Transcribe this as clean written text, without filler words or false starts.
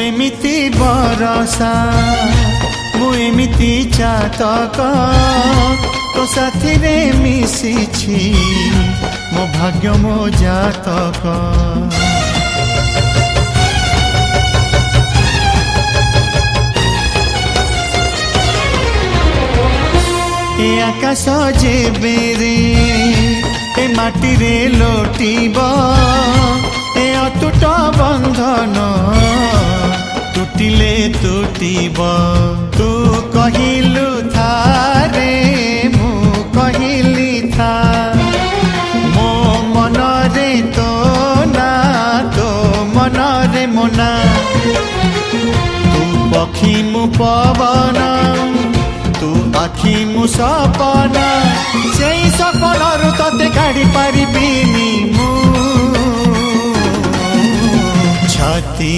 एमिति बरसा मु एमिति चातक तो साथी रे मिशिछि मो भाग्य मो जातक। ए आकाश जेबेरे ए माटी रे लोटिब ए अटूट बंधन टूटिले टूटिब। तू कहिलु था रे मु कहिली था मो मन रे तो ना तो मन रे मोना। तू पक्षी मु पवन तू आखि मु सपन से सपन ते काढ़ी पारिबिनी मु छाती